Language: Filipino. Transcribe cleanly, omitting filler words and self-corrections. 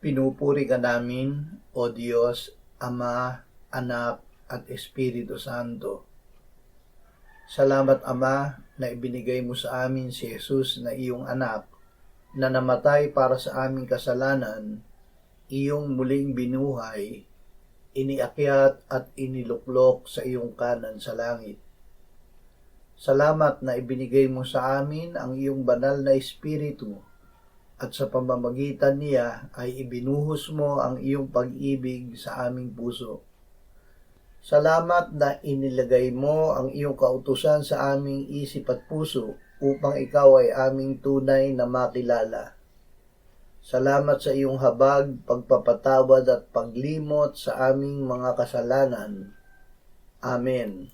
Pinupuri ka namin, O Diyos, Ama, Anak, at Espiritu Santo. Salamat, Ama, na ibinigay mo sa amin si Jesus na iyong anak, na namatay para sa aming kasalanan, iyong muling binuhay, iniakyat at iniluklok sa iyong kanan sa langit. Salamat na ibinigay mo sa amin ang iyong banal na Espiritu, at sa pamamagitan niya ay ibinuhos mo ang iyong pag-ibig sa aming puso. Salamat na inilagay mo ang iyong kautusan sa aming isip at puso upang ikaw ay aming tunay na makilala. Salamat sa iyong habag, pagpapatawad at paglimot sa aming mga kasalanan. Amen.